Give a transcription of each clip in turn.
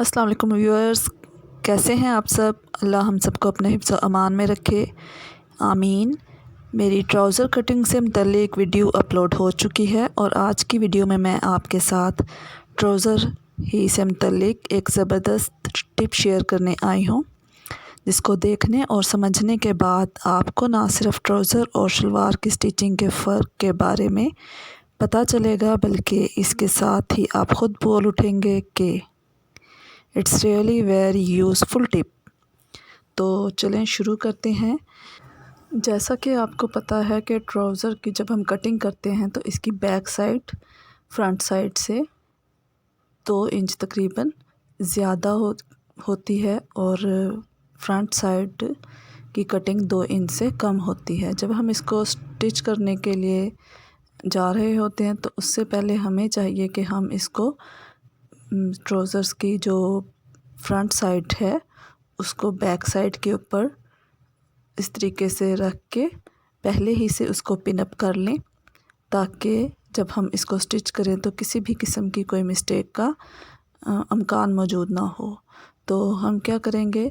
अस्सलाम वालेकुम व्यूअर्स, कैसे हैं आप सब। अल्लाह हम सबको अपने हिफ्ज़ अमान में रखे, आमीन। मेरी ट्राउज़र कटिंग से मुतल्लिक वीडियो अपलोड हो चुकी है और आज की वीडियो में मैं आपके साथ ट्राउज़र ही से मुतल्लिक एक ज़बरदस्त टिप शेयर करने आई हूँ, जिसको देखने और समझने के बाद आपको ना सिर्फ ट्राउज़र और शलवार की स्टिचिंग के फ़र्क के बारे में पता चलेगा, बल्कि इसके साथ ही आप ख़ुद बोल उठेंगे कि it's really very useful tip. तो चलें शुरू करते हैं। जैसा कि आपको पता है कि ट्राउज़र की जब हम कटिंग करते हैं तो इसकी बैक साइड फ्रंट साइड से 2 इंच तकरीबन ज़्यादा होती है और फ्रंट साइड की कटिंग 2 इंच से कम होती है। जब हम इसको स्टिच करने के लिए जा रहे होते हैं तो उससे पहले हमें चाहिए कि हम इसको ट्राउज़र्स की जो फ्रंट साइड है उसको बैक साइड के ऊपर इस तरीके से रख के पहले ही से उसको पिन अप कर लें, ताकि जब हम इसको स्टिच करें तो किसी भी किस्म की कोई मिस्टेक का इम्कान मौजूद ना हो। तो हम क्या करेंगे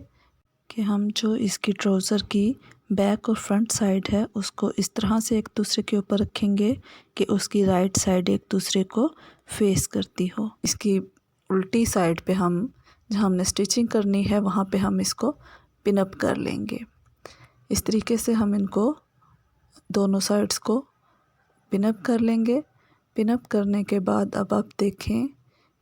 कि हम जो इसकी ट्राउज़र की बैक और फ्रंट साइड है उसको इस तरह से एक दूसरे के ऊपर रखेंगे कि उसकी राइट साइड एक दूसरे को फेस करती हो। इसकी उल्टी साइड पे हम जहाँ हमने स्टिचिंग करनी है वहाँ पे हम इसको पिन अप कर लेंगे। इस तरीके से हम इनको दोनों साइड्स को पिन अप कर लेंगे। पिन अप करने के बाद अब आप देखें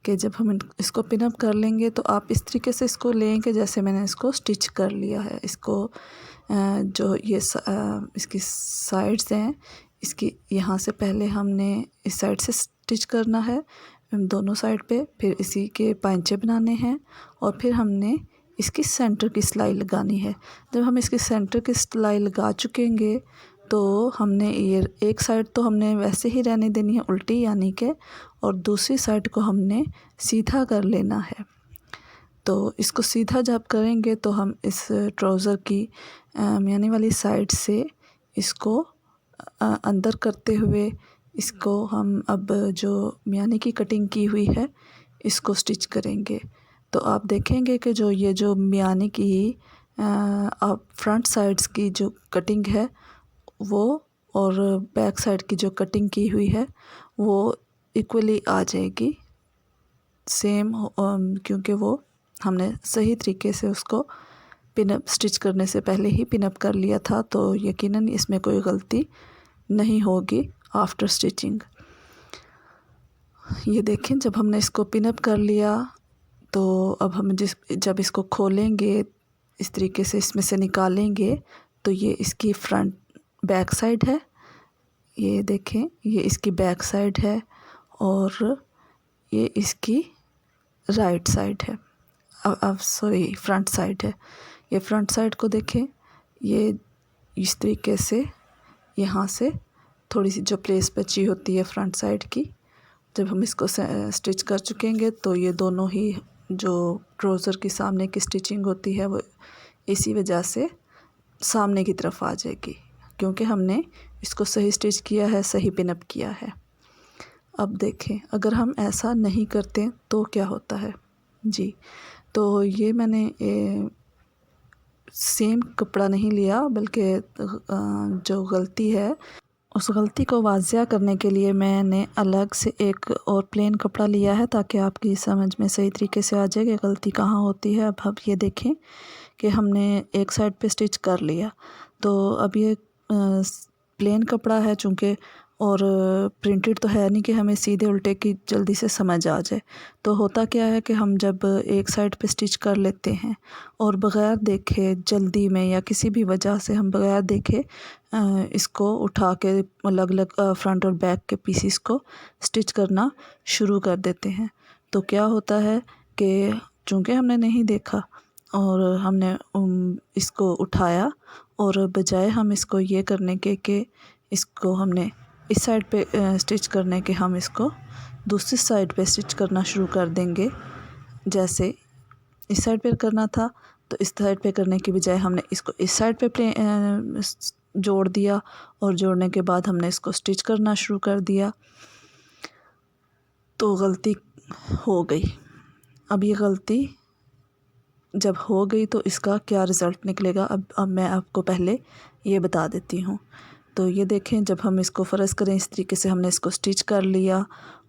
कि जब हम इसको पिन अप कर लेंगे तो आप इस तरीके से इसको लें कि जैसे मैंने इसको स्टिच कर लिया है। इसको जो ये इसकी साइड्स हैं, इसकी यहाँ से पहले हमने इस साइड से स्टिच करना है दोनों साइड पे, फिर इसी के पांचे बनाने हैं और फिर हमने इसकी सेंटर की सिलाई लगानी है। जब हम इसकी सेंटर की सिलाई लगा चुकेंगे तो हमने ये एक साइड तो हमने वैसे ही रहने देनी है उल्टी यानी कि, और दूसरी साइड को हमने सीधा कर लेना है। तो इसको सीधा जब करेंगे तो हम इस ट्राउज़र की मियानी वाली साइड से इसको अंदर करते हुए इसको हम अब जो मियानी की कटिंग की हुई है इसको स्टिच करेंगे। तो आप देखेंगे कि जो ये जो मियानी की आप फ्रंट साइड्स की जो कटिंग है वो और बैक साइड की जो कटिंग की हुई है वो इक्वली आ जाएगी, सेम, क्योंकि वो हमने सही तरीके से उसको पिन अप स्टिच करने से पहले ही पिन अप कर लिया था, तो यकीनन इसमें कोई गलती नहीं होगी आफ्टर स्टिचिंग। ये देखें, जब हमने इसको पिन अप कर लिया तो अब हम जब इसको खोलेंगे इस तरीके से इसमें से निकालेंगे तो ये इसकी फ्रंट बैक साइड है। ये देखें, ये इसकी बैक साइड है और ये इसकी राइट साइड है, अब सॉरी फ्रंट साइड है। ये फ्रंट साइड को देखें, ये इस तरीके से यहाँ से थोड़ी सी जो प्लेस बची होती है फ्रंट साइड की, जब हम इसको स्टिच कर चुकेंगे तो ये दोनों ही जो ट्राउज़र की सामने की स्टिचिंग होती है वो इसी वजह से सामने की तरफ आ जाएगी, क्योंकि हमने इसको सही स्टिच किया है, सही पिन अप किया है। अब देखें, अगर हम ऐसा नहीं करते तो क्या होता है जी। तो ये मैंने सेम कपड़ा नहीं लिया, बल्कि जो गलती है उस गलती को वाज़िया करने के लिए मैंने अलग से एक और प्लेन कपड़ा लिया है, ताकि आपकी समझ में सही तरीके से आ जाए कि गलती कहाँ होती है। अब ये देखें कि हमने एक साइड पे स्टिच कर लिया, तो अब ये प्लेन कपड़ा है चूँकि, और प्रिंटेड तो है नहीं कि हमें सीधे उल्टे की जल्दी से समझ आ जाए। तो होता क्या है कि हम जब एक साइड पे स्टिच कर लेते हैं और बग़ैर देखे जल्दी में या किसी भी वजह से हम बग़ैर देखे इसको उठा के अलग अलग फ्रंट और बैक के पीसीस को स्टिच करना शुरू कर देते हैं। तो क्या होता है कि चूँकि हमने नहीं देखा और हमने इसको उठाया, और बजाय हम इसको ये करने के कि इसको हमने इस साइड पे स्टिच करने के, हम इसको दूसरी साइड पे स्टिच करना शुरू कर देंगे। जैसे इस साइड पे करना था तो इस साइड पे करने की बजाय हमने इसको इस साइड पे जोड़ दिया, और जोड़ने के बाद हमने इसको स्टिच करना शुरू कर दिया, तो गलती हो गई। अब ये गलती जब हो गई तो इसका क्या रिज़ल्ट निकलेगा अब मैं आपको पहले ये बता देती हूँ। तो ये देखें, जब हम इसको फ़र्ज़ करें इस तरीके से हमने इसको स्टिच कर लिया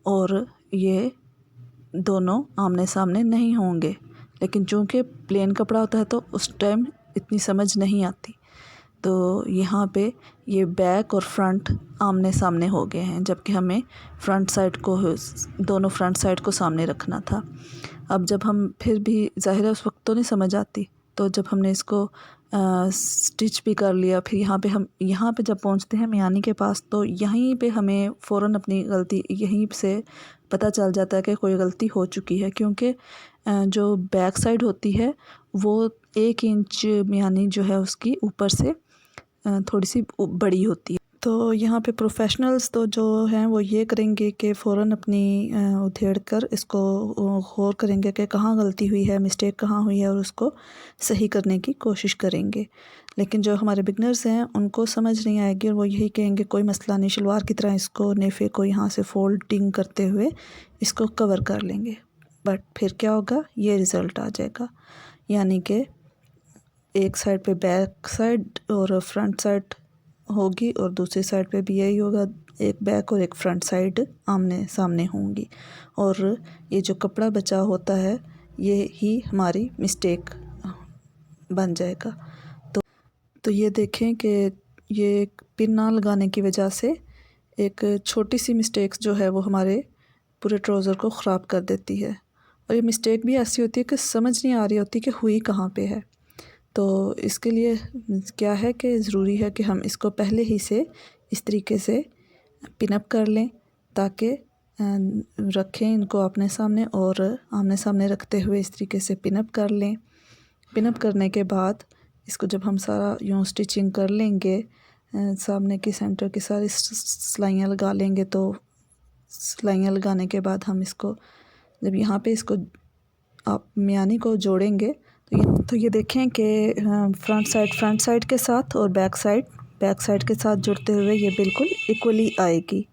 और ये दोनों आमने सामने नहीं होंगे, लेकिन चूँकि प्लेन कपड़ा होता है तो उस टाइम इतनी समझ नहीं आती। तो यहाँ पे ये बैक और फ्रंट आमने सामने हो गए हैं, जबकि हमें फ्रंट साइड को दोनों फ्रंट साइड को सामने रखना था। अब जब हम फिर भी ज़ाहिर है उस वक्त तो नहीं समझ आती, तो जब हमने इसको स्टिच भी कर लिया, फिर यहाँ पे जब पहुँचते हैं मियानी के पास तो यहीं पे हमें फ़ौरन अपनी गलती यहीं से पता चल जाता है कि कोई गलती हो चुकी है, क्योंकि जो बैक साइड होती है वो 1 इंच मियानी जो है उसकी ऊपर से थोड़ी सी बड़ी होती है। तो यहाँ पे प्रोफेशनल्स तो जो हैं वो ये करेंगे कि फ़ौरन अपनी उधेड़ कर इसको गौर करेंगे कि कहाँ गलती हुई है, मिस्टेक कहाँ हुई है और उसको सही करने की कोशिश करेंगे। लेकिन जो हमारे बिगनर्स हैं उनको समझ नहीं आएगी और वो यही कहेंगे कोई मसला नहीं, शलवार की तरह इसको नेफे को यहाँ से फोल्डिंग करते हुए इसको कवर कर लेंगे। बट फिर क्या होगा, ये रिज़ल्ट आ जाएगा, यानी कि एक साइड पे बैक साइड और फ्रंट साइड होगी और दूसरी साइड पे भी यही होगा, एक बैक और एक फ्रंट साइड आमने सामने होंगी और ये जो कपड़ा बचा होता है ये ही हमारी मिस्टेक बन जाएगा। तो ये देखें कि ये पिन ना लगाने की वजह से एक छोटी सी मिस्टेक जो है वो हमारे पूरे ट्राउज़र को ख़राब कर देती है। और ये मिस्टेक भी ऐसी होती है कि समझ नहीं आ रही होती कि हुई कहाँ पे है। तो इसके लिए क्या है कि ज़रूरी है कि हम इसको पहले ही से इस तरीके से पिन अप कर लें, ताकि रखें इनको अपने सामने और आमने सामने रखते हुए इस तरीके से पिन अप कर लें। पिन अप करने के बाद इसको जब हम सारा यूँ स्टिचिंग कर लेंगे, सामने की सेंटर की सारी सिलाइयाँ लगा लेंगे, तो सिलाइयाँ लगाने के बाद हम इसको जब यहाँ पे इसको आप मियानी को जोड़ेंगे तो ये देखें कि फ्रंट साइड के साथ और बैक साइड के साथ जुड़ते हुए ये बिल्कुल इक्वली आएगी।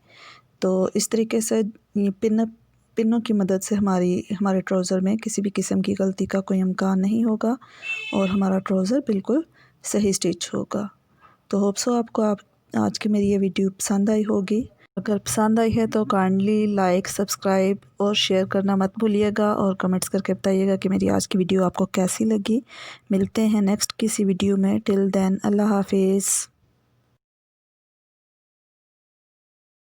तो इस तरीके से ये पिनों की मदद से हमारे ट्राउज़र में किसी भी किस्म की गलती का कोई इम्कान नहीं होगा और हमारा ट्राउज़र बिल्कुल सही स्टिच होगा। तो होप सो आपको आज की मेरी ये वीडियो पसंद आई होगी। अगर पसंद आई है तो काइंडली लाइक, सब्सक्राइब और शेयर करना मत भूलिएगा और कमेंट्स करके बताइएगा कि मेरी आज की वीडियो आपको कैसी लगी। मिलते हैं नेक्स्ट किसी वीडियो में। टिल देन अल्लाह हाफिज़।